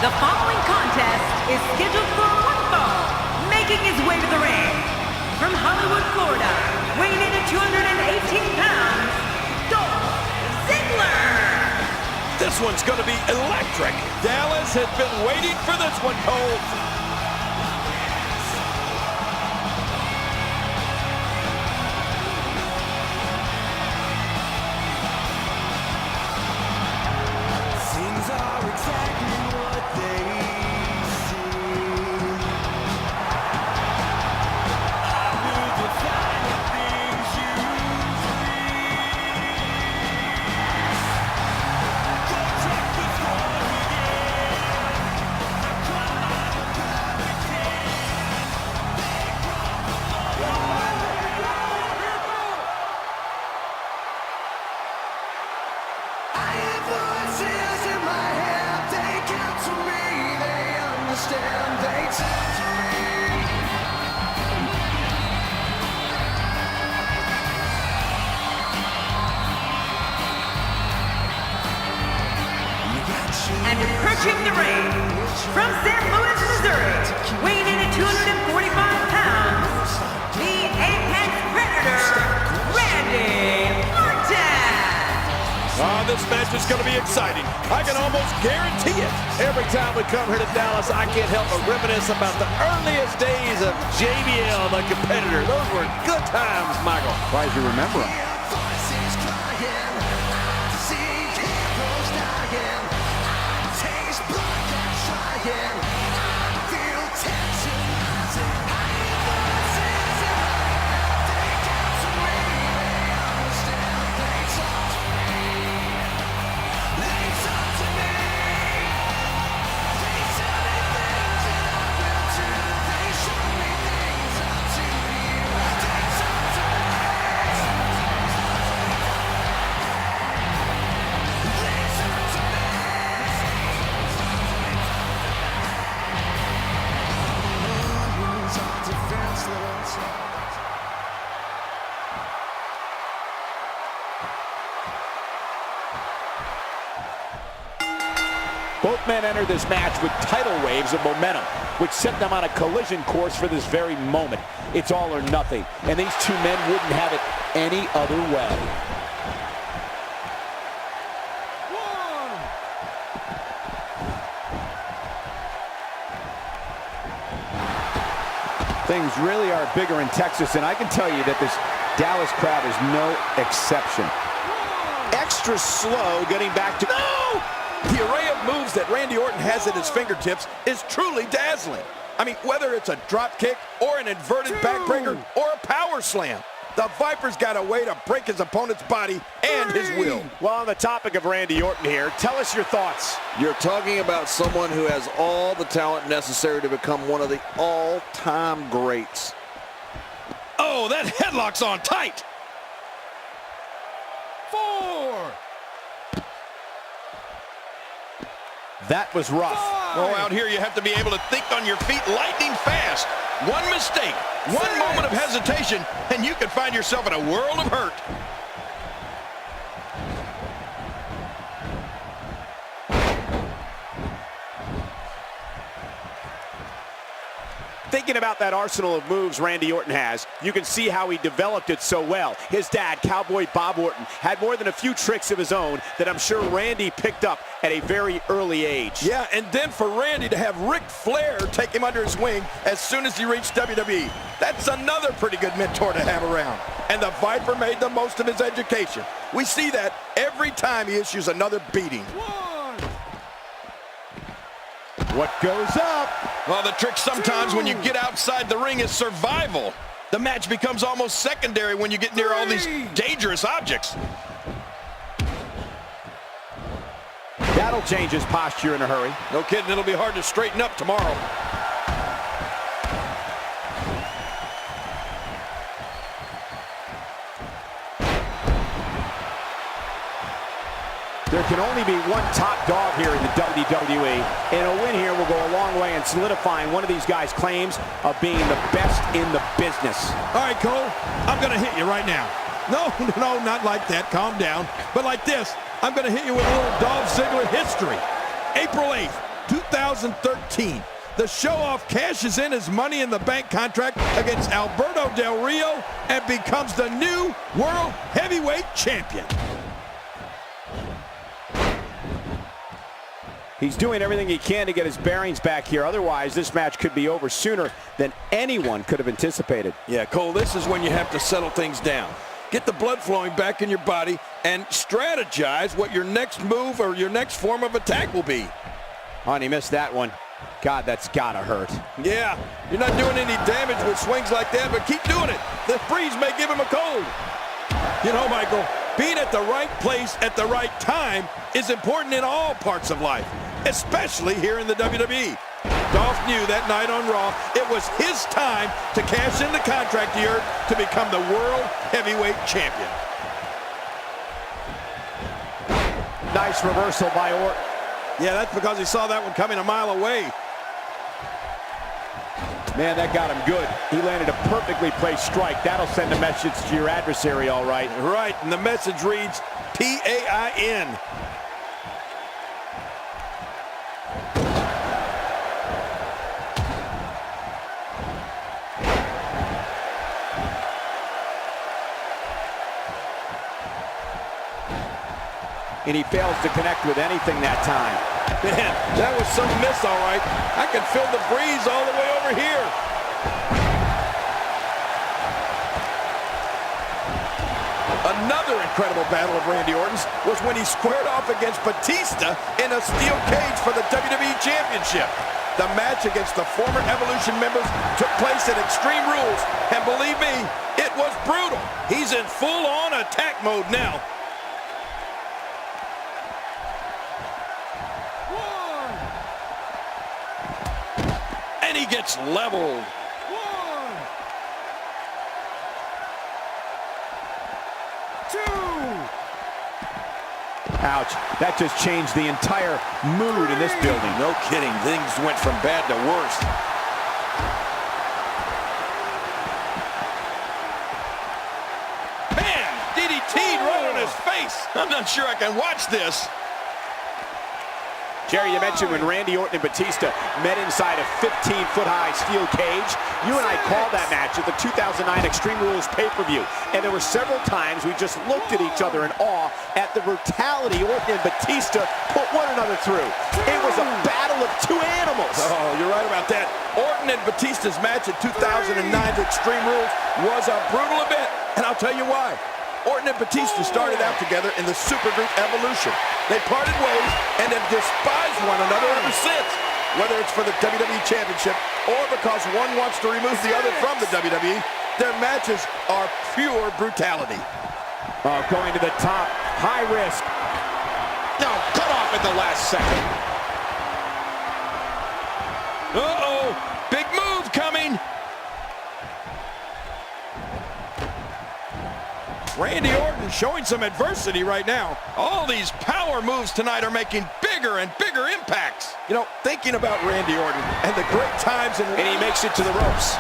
The following contest is scheduled for one fall. Making his way to the ring, from Hollywood, Florida, weighing in at 218 pounds, DOLPH ZIGGLER. This one's going to be electric. Dallas has been waiting for this one, Cole. Things are exactly what they seem. I will define the things you dream. Go check the score again. Come on, perfect I have voices in my head, they count to me, they understand, they talk to me. And approaching the ring, from St. Louis, Missouri, weighing in at 245 pounds, the Apex Predator, Randy Orton. This match is going to be exciting. I can almost guarantee it. Every time we come here to Dallas, I can't help but reminisce about the earliest days of JBL, the competitor. Those were good times, Michael. Why do you remember him? Voices crying, I see heroes dying, I taste blood that's trying, I feel tension rising. I have voices in my head, they count to me, they understand, they talk to me. They talk to me. They tell me things that I will do. They show me things I'll do to you. They talk to me. Both men entered this match with tidal waves of momentum, which set them on a collision course for this very moment. It's all or nothing, and these two men wouldn't have it any other way. Things really are bigger in Texas, and I can tell you that this Dallas crowd is no exception. Extra slow getting back to... No! The array of moves that Randy Orton has at his fingertips is truly dazzling. I mean, whether it's a drop kick or an inverted backbreaker or a power slam, the Viper's got a way to break his opponent's body and his will. Well, on the topic of Randy Orton here, tell us your thoughts. You're talking about someone who has all the talent necessary to become one of the all-time greats. Oh, that headlock's on tight. 4. That was rough. Oh, out here you have to be able to think on your feet lightning fast. One mistake, one moment of hesitation, and you can find yourself in a world of hurt. Thinking about that arsenal of moves Randy Orton has, you can see how he developed it so well. His dad, Cowboy Bob Orton, had more than a few tricks of his own that I'm sure Randy picked up at a very early age. Yeah, and then for Randy to have Ric Flair take him under his wing as soon as he reached WWE. That's another pretty good mentor to have around. And the Viper made the most of his education. We see that every time he issues another beating. What goes up? Well, the trick sometimes when you get outside the ring is survival. The match becomes almost secondary when you get near all these dangerous objects. That'll change his posture in a hurry. No kidding, it'll be hard to straighten up tomorrow. There can only be one top dog here in the WWE, and a win here will go a long way in solidifying one of these guys' claims of being the best in the business. All right, Cole, I'm going to hit you right now. No, not like that. Calm down. But like this, I'm going to hit you with a little Dolph Ziggler history. April 8th, 2013. The show-off cashes in his Money in the Bank contract against Alberto Del Rio and becomes the new World Heavyweight Champion. He's doing everything he can to get his bearings back here. Otherwise, this match could be over sooner than anyone could have anticipated. Yeah, Cole, this is when you have to settle things down. Get the blood flowing back in your body and strategize what your next move or your next form of attack will be. Oh, and he missed that one. God, that's gotta hurt. Yeah, you're not doing any damage with swings like that, but keep doing it. The breeze may give him a cold. You know, Michael, being at the right place at the right time is important in all parts of life, especially here in the WWE. Dolph knew that night on Raw it was his time to cash in the contract he earned to become the World Heavyweight Champion. Nice reversal by Orton. Yeah, that's because he saw that one coming a mile away. Man, that got him good. He landed a perfectly placed strike. That'll send a message to your adversary, all right. Right, and the message reads P-A-I-N. And he fails to connect with anything that time. Man, that was some miss, all right. I can feel the breeze all the way over here. Another incredible battle of Randy Orton's was when he squared off against Batista in a steel cage for the WWE Championship. The match against the former Evolution members took place at Extreme Rules, and believe me, it was brutal. He's in full-on attack mode now. And he gets leveled. Ouch. That just changed the entire mood in this building. No kidding. Things went from bad to worse. Man, DDT'd right on his face. I'm not sure I can watch this. Jerry, you mentioned when Randy Orton and Batista met inside a 15-foot-high steel cage. You and I called that match at the 2009 Extreme Rules pay-per-view. And there were several times we just looked at each other in awe at the brutality Orton and Batista put one another through. It was a battle of two animals. Oh, you're right about that. Orton and Batista's match at 2009's Extreme Rules was a brutal event. And I'll tell you why. Orton and Batista started out together in the supergroup Evolution. They parted ways and have despised one another ever since. Whether it's for the WWE Championship or because one wants to remove the other from the WWE, their matches are pure brutality. Oh, going to the top, high risk. No, cut off at the last second. Uh-oh, big move coming. Randy Orton showing some adversity right now. All these power moves tonight are making bigger and bigger impacts. You know, thinking about Randy Orton and the great times and he makes it to the ropes.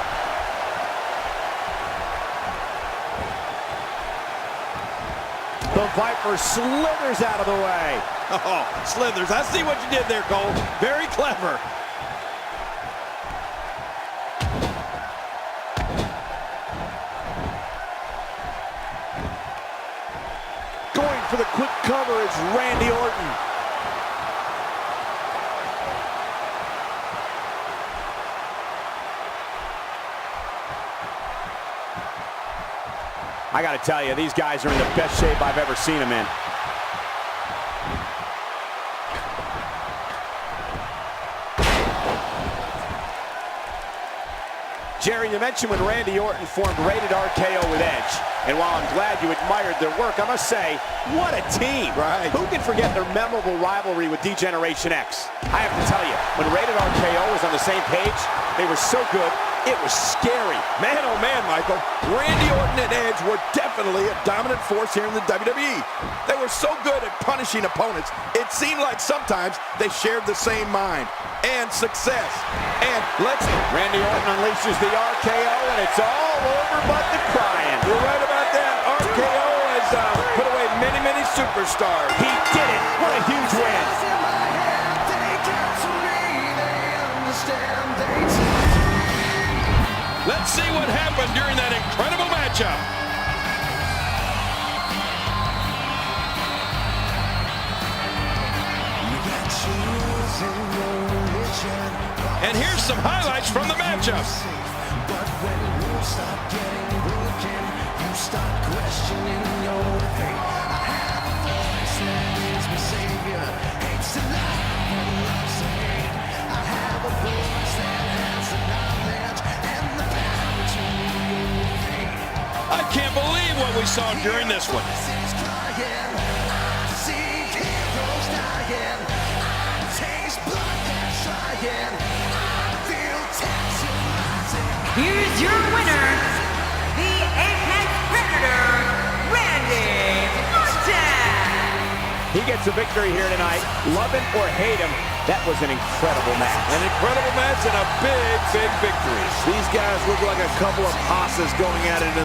The Viper slithers out of the way. Oh, slithers. I see what you did there, Cole. Very clever. Going for the quick cover is Randy Orton. I gotta tell you, these guys are in the best shape I've ever seen them in. Jerry, you mentioned when Randy Orton formed Rated RKO with Edge. And while I'm glad you admired their work, I must say, what a team. Right. Who can forget their memorable rivalry with D-Generation X? I have to tell you, when Rated RKO was on the same page, they were so good, it was scary. Man, oh man, Michael. Randy Orton and Edge were definitely a dominant force here in the WWE. They were so good at punishing opponents, it seemed like sometimes they shared the same mind and success. And Randy Orton unleashes the RKO, and it's all over but the crying. You're right about that. RKO has put away many, many superstars. He did it. What a huge win. In my head, they got to me. Let's see what happened during that incredible matchup. And here's some highlights from the matchup. But when you stop getting broken, you start questioning your faith. I have a voice that is my savior, hates to love and loves to hate. I have a voice that has the knowledge and the power to your faith. I can't believe what we saw during this one. Voices crying, I see heroes dying. I taste blood that's trying. I feel tension rising. Here's your winner, the Apex Predator, Randy Orton. He gets a victory here tonight. Love him or hate him, that was an incredible match. An incredible match and a big, big victory. These guys look like a couple of hosses going at it in